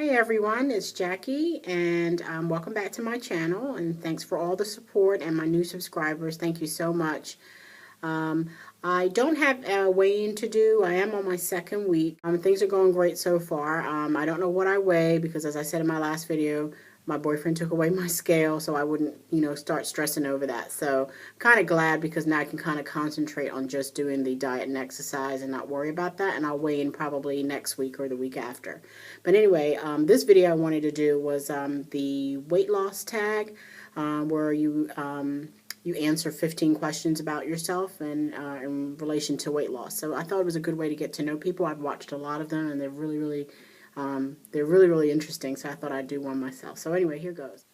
Hey everyone, it's Jackie and welcome back to my channel, and thanks for all the support and my new subscribers. Thank you so much. Um, I don't have a weigh-in to do. I am on my second week. Things are going great so far. I don't know what I weigh because, as I said in my last video, my boyfriend took away my scale so I wouldn't, start stressing over that. So I'm kind of glad because now I can kind of concentrate on just doing the diet and exercise and not worry about that. And I'll weigh in probably next week or the week after. But anyway, this video I wanted to do was the weight loss tag, where you answer 15 questions about yourself and in relation to weight loss. So I thought it was a good way to get to know people. I've watched a lot of them, and they're really interesting. So I thought I'd do one myself. So anyway, here goes.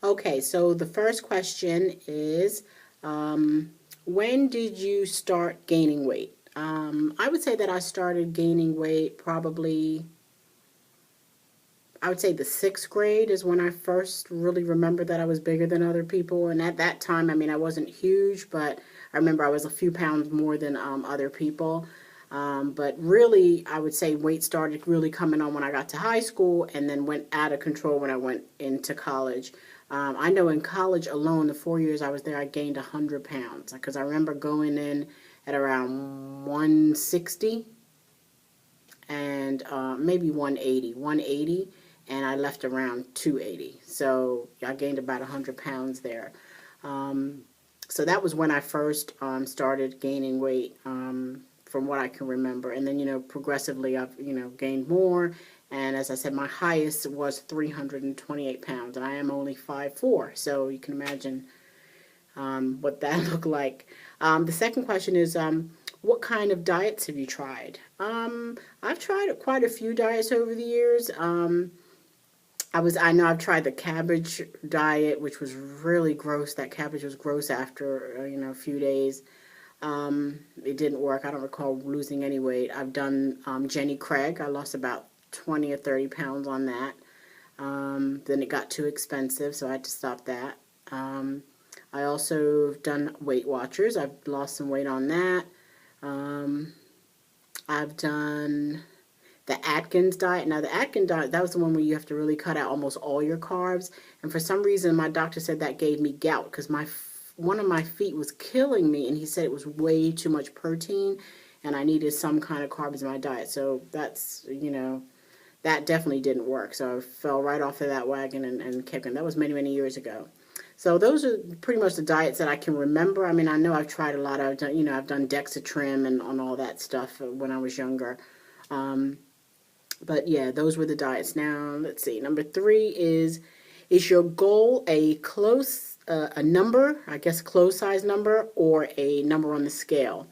Okay, so the first question is, when did you start gaining weight? I would say that I started gaining weight probably, I would say the 6th grade is when I first really remember that I was bigger than other people. And at that time, I mean, I wasn't huge, but I remember I was a few pounds more than other people. But really, I would say weight started really coming on when I got to high school and then went out of control when I went into college. I know in college alone, the 4 years I was there, I gained 100 pounds because I remember going in at around 160 and maybe 180. And I left around 280. So I gained about 100 pounds there. So that was when I first started gaining weight, from what I can remember. And then, progressively I've, gained more. And as I said, my highest was 328 pounds. And I am only 5'4". So you can imagine what that looked like. The second question is, what kind of diets have you tried? I've tried quite a few diets over the years. I know I've tried the cabbage diet, which was really gross. That cabbage was gross after, a few days. It didn't work. I don't recall losing any weight. I've done Jenny Craig. I lost about 20 or 30 pounds on that. Then it got too expensive, so I had to stop that. I also have done Weight Watchers. I've lost some weight on that. I've done the Atkins diet. Now, the Atkins diet, that was the one where you have to really cut out almost all your carbs. And for some reason, my doctor said that gave me gout because one of my feet was killing me, and he said it was way too much protein, and I needed some kind of carbs in my diet. So that's, that definitely didn't work. So I fell right off of that wagon and kept going. That was many, many years ago. So those are pretty much the diets that I can remember. I mean, I know I've tried a lot. I've done Dexatrim and on all that stuff when I was younger. But yeah, those were the diets. Now, let's see. Number 3 is your goal a a number, I guess clothes size number, or a number on the scale?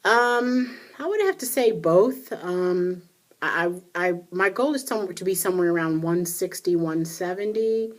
I would have to say both. My goal is to be somewhere around 160, 170.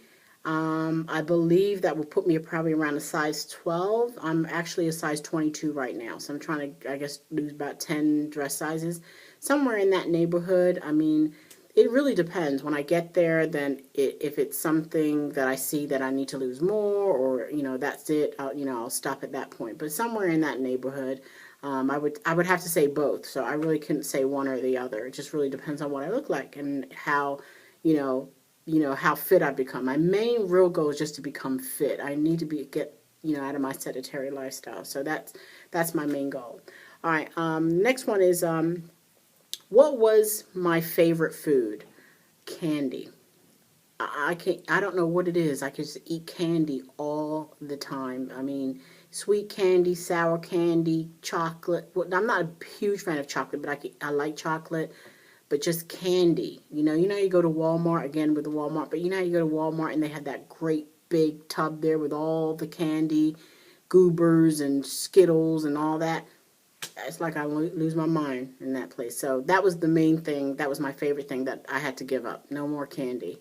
I believe that will put me probably around a size 12. I'm actually a size 22 right now, so I'm trying to, I guess, lose about 10 dress sizes. Somewhere in that neighborhood. I mean, it really depends. When I get there, then if it's something that I see that I need to lose more, or, that's it, I'll stop at that point. But somewhere in that neighborhood, I would have to say both. So I really couldn't say one or the other. It just really depends on what I look like and how, how fit I become. My main real goal is just to become fit. I need to get out of my sedentary lifestyle. So that's my main goal. All right. Next one is, what was my favorite food? Candy. I don't know what it is. I can just eat candy all the time. I mean, sweet candy, sour candy, chocolate. Well, I'm not a huge fan of chocolate, but I like chocolate. But just candy. You know how you go to Walmart, again with the Walmart, but you know how you go to Walmart and they have that great big tub there with all the candy, Goobers and Skittles and all that. It's like I lose my mind in that place. So that was the main thing. That was my favorite thing that I had to give up. No more candy.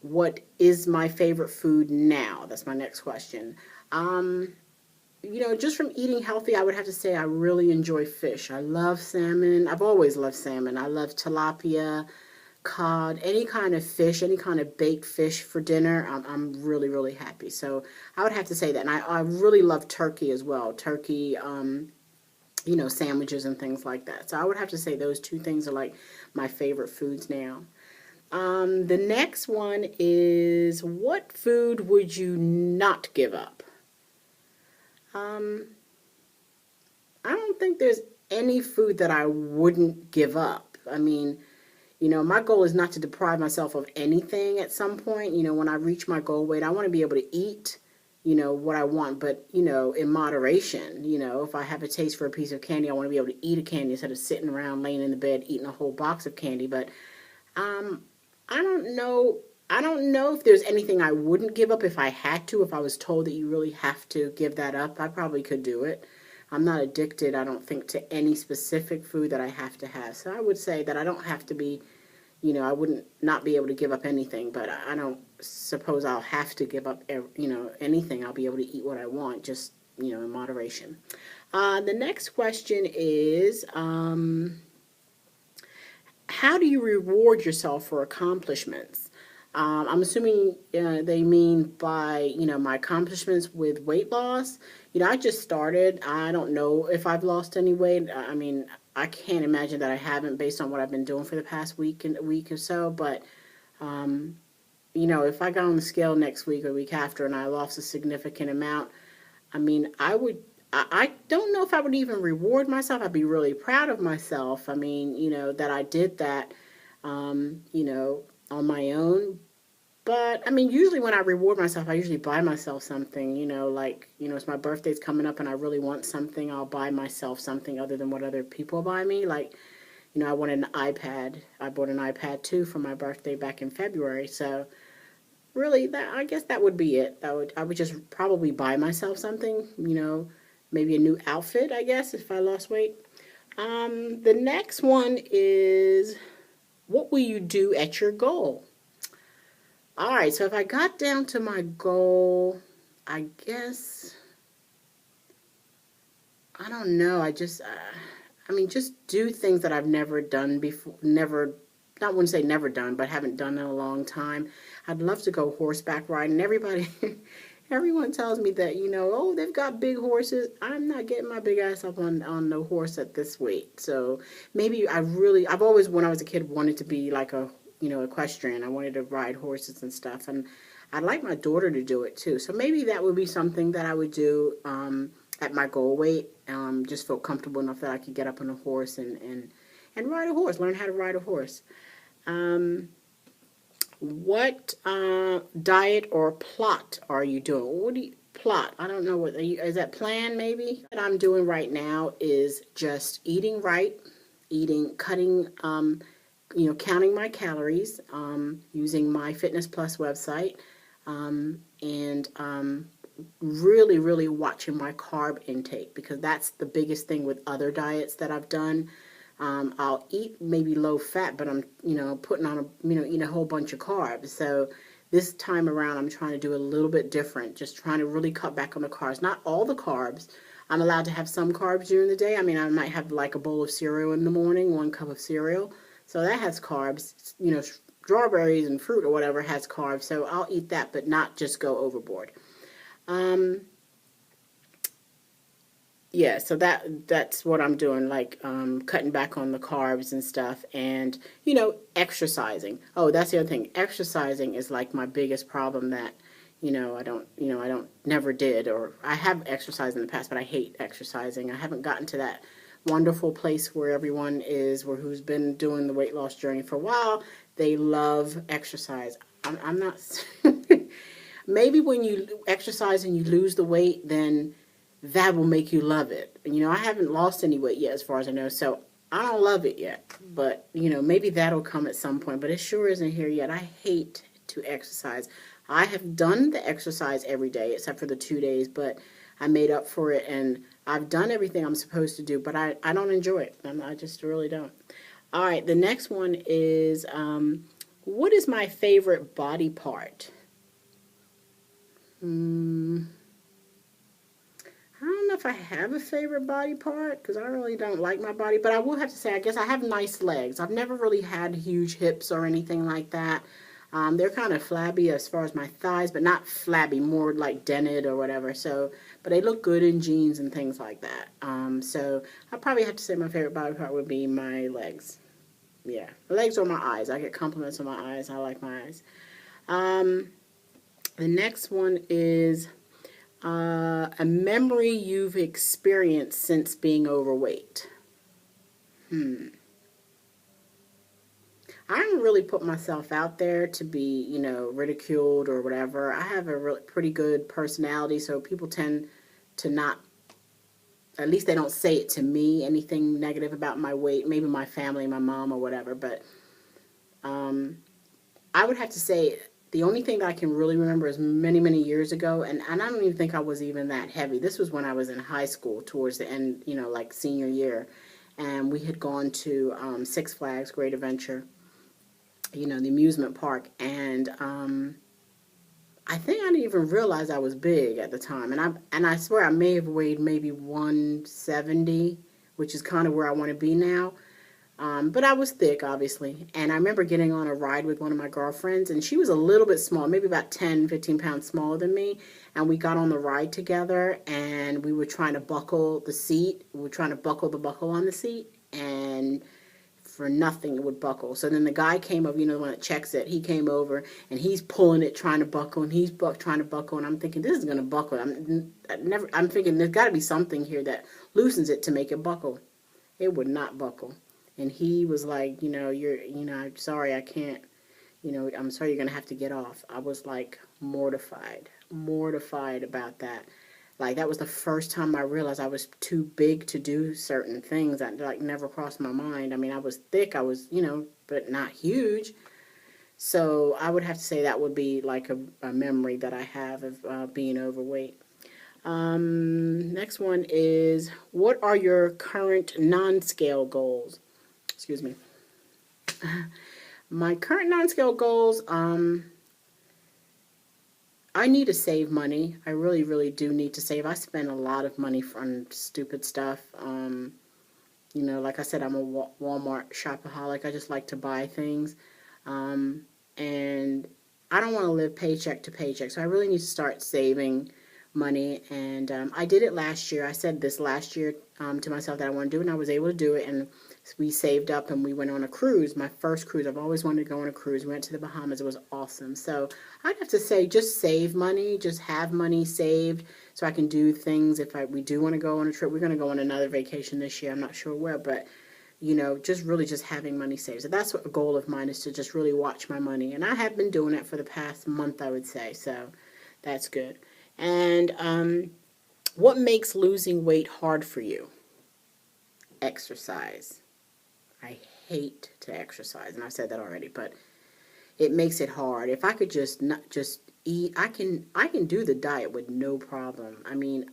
What is my favorite food now? That's my next question. Just from eating healthy, I would have to say I really enjoy fish. I love salmon. I've always loved salmon. I love tilapia, cod, any kind of fish, any kind of baked fish for dinner. I'm really, really happy. So I would have to say that. And I really love turkey as well. Turkey, sandwiches and things like that. So I would have to say those two things are like my favorite foods now. The next one is, what food would you not give up? Um, I don't think there's any food that I wouldn't give up. I mean, my goal is not to deprive myself of anything at some point. When I reach my goal weight, I want to be able to eat, what I want, but, in moderation. If I have a taste for a piece of candy, I want to be able to eat a candy instead of sitting around laying in the bed eating a whole box of candy. But um, I don't know. I don't know if there's anything I wouldn't give up if I had to. If I was told that you really have to give that up, I probably could do it. I'm not addicted, I don't think, to any specific food that I have to have. So I would say that I don't have to be, I wouldn't not be able to give up anything, but I don't suppose I'll have to give up, anything. I'll be able to eat what I want, just, in moderation. The next question is, how do you reward yourself for accomplishments? I'm assuming they mean by, my accomplishments with weight loss. I just started. I don't know if I've lost any weight. I mean, I can't imagine that I haven't based on what I've been doing for the past week or so. But, if I got on the scale next week or week after and I lost a significant amount, I mean, I don't know if I would even reward myself. I'd be really proud of myself. I mean, that I did that, on my own. But, I mean, usually when I reward myself, I usually buy myself something, like, it's my birthday's coming up and I really want something, I'll buy myself something other than what other people buy me. Like, I wanted an iPad. I bought an iPad 2 for my birthday back in February. So, really, I guess that would be it. I would just probably buy myself something, maybe a new outfit, I guess, if I lost weight. The next one is, what will you do at your goal? All right, so if I got down to my goal, I guess, I don't know. just do things that I've never done before. I wouldn't say never done, but haven't done in a long time. I'd love to go horseback riding. Everyone tells me that, oh, they've got big horses. I'm not getting my big ass up on no horse at this weight. So maybe I've always, when I was a kid, wanted to be like a, equestrian. I wanted to ride horses and stuff. And I'd like my daughter to do it too. So maybe that would be something that I would do at my goal weight. Just feel comfortable enough that I could get up on a horse and ride a horse, learn how to ride a horse. What diet or plot are you doing? What do you plot? I don't know is that plan maybe? What I'm doing right now is just eating right, cutting, counting my calories, using my Fitness Plus website, and really, really watching my carb intake, because that's the biggest thing with other diets that I've done. I'll eat maybe low fat, but I'm, putting on eating a whole bunch of carbs. So this time around, I'm trying to do a little bit different, just trying to really cut back on the carbs. Not all the carbs. I'm allowed to have some carbs during the day. I mean, I might have like a bowl of cereal in the morning, 1 cup of cereal. So that has carbs. Strawberries and fruit or whatever has carbs. So I'll eat that, but not just go overboard. Yeah, so that's what I'm doing, like cutting back on the carbs and stuff, and exercising. Oh, that's the other thing. Exercising is like my biggest problem that I don't never did, or I have exercised in the past, but I hate exercising. I haven't gotten to that wonderful place where everyone is, who's been doing the weight loss journey for a while. They love exercise. I'm not. Maybe when you exercise and you lose the weight, then that will make you love it. I haven't lost any weight yet, as far as I know, so I don't love it yet. But, maybe that'll come at some point, but it sure isn't here yet. I hate to exercise. I have done the exercise every day, except for the 2 days, but I made up for it, and I've done everything I'm supposed to do, but I don't enjoy it. I just really don't. All right, the next one is, what is my favorite body part? I don't know if I have a favorite body part, because I really don't like my body, but I will have to say, I guess I have nice legs. I've never really had huge hips or anything like that. They're kind of flabby as far as my thighs, but not flabby, more like dented or whatever. So, but they look good in jeans and things like that. So I probably have to say my favorite body part would be my legs. Yeah, my legs or my eyes. I get compliments on my eyes. I like my eyes. Um, the next one is a memory you've experienced since being overweight. I don't really put myself out there to be, ridiculed or whatever. I have a really pretty good personality, so people tend to not, at least they don't say it to me, anything negative about my weight, maybe my family, my mom or whatever, but um, I would have to say the only thing that I can really remember is many, many years ago, and I don't even think I was even that heavy. This was when I was in high school, towards the end, like senior year, and we had gone to Six Flags Great Adventure, the amusement park, and I think I didn't even realize I was big at the time, and I swear I may have weighed maybe 170, which is kind of where I want to be now. But I was thick, obviously. And I remember getting on a ride with one of my girlfriends, and she was a little bit small, maybe about 10, 15 pounds smaller than me. And we got on the ride together, and we were trying to buckle the seat. We were trying to buckle the buckle on the seat, and for nothing it would buckle. So then the guy came over, the one that checks it. He came over, and he's pulling it, trying to buckle, and he's trying to buckle. And I'm thinking, this is going to buckle. I'm thinking there's got to be something here that loosens it to make it buckle. It would not buckle. And he was like, I'm sorry, I can't, I'm sorry, you're going to have to get off. I was like mortified about that. Like, that was the first time I realized I was too big to do certain things that, like, never crossed my mind. I mean, I was thick, I was, but not huge. So I would have to say that would be like a memory that I have of being overweight. Next one is, what are your current non-scale goals? Excuse me. My current non-scale goals, I need to save money. I really, really do need to save. I spend a lot of money on stupid stuff. Like I said, I'm a Walmart shopaholic. I just like to buy things. And I don't want to live paycheck to paycheck. So I really need to start saving money. And I did it last year. I said this last year to myself that I want to do it, and I was able to do it. And we saved up and we went on a cruise. My first cruise. I've always wanted to go on a cruise. We went to the Bahamas. It was awesome. So I'd have to say, just save money. Just have money saved so I can do things. If we do want to go on a trip, we're going to go on another vacation this year. I'm not sure where, but just really just having money saved. So that's what a goal of mine is, to just really watch my money. And I have been doing it for the past month, I would say. So that's good. And what makes losing weight hard for you? Exercise. I hate to exercise, and I've said that already, but it makes it hard. If I could just eat, I can do the diet with no problem. I mean,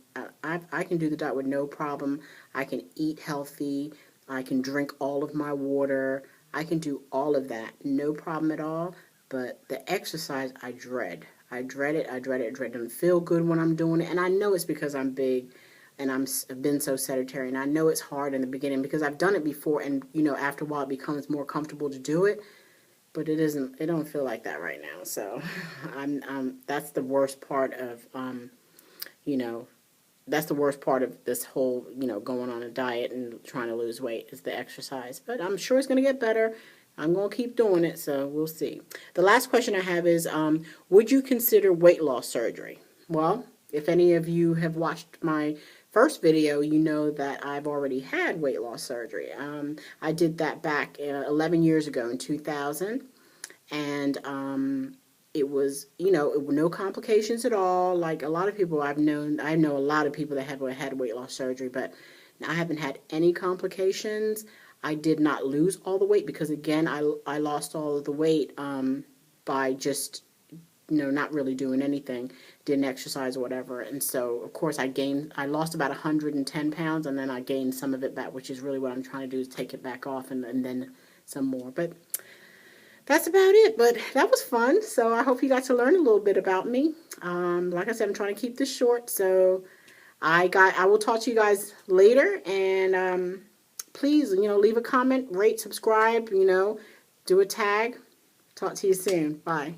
I can do the diet with no problem. I can eat healthy. I can drink all of my water. I can do all of that, no problem at all. But the exercise, I dread. I dread it. It doesn't feel good when I'm doing it, and I know it's because I'm big. And I've been so sedentary, and I know it's hard in the beginning because I've done it before, and after a while it becomes more comfortable to do it, but it don't feel like that right now. So that's the worst part of that's the worst part of this whole going on a diet and trying to lose weight, is the exercise. But I'm sure it's going to get better. I'm going to keep doing it, so we'll see. The last question I have is, would you consider weight loss surgery? Well, if any of you have watched my first video, you know that I've already had weight loss surgery. I did that back 11 years ago in 2000, and it was, no complications at all. Like a lot of people I know a lot of people that have had weight loss surgery, but I haven't had any complications. I did not lose all the weight because, again, I lost all of the weight by just not really doing anything, didn't exercise or whatever. And so, of course, I lost about 110 pounds, and then I gained some of it back, which is really what I'm trying to do, is take it back off and then some more. But that's about it. But that was fun. So I hope you got to learn a little bit about me. Like I said, I'm trying to keep this short. So I will talk to you guys later. And please, leave a comment, rate, subscribe, do a tag. Talk to you soon. Bye.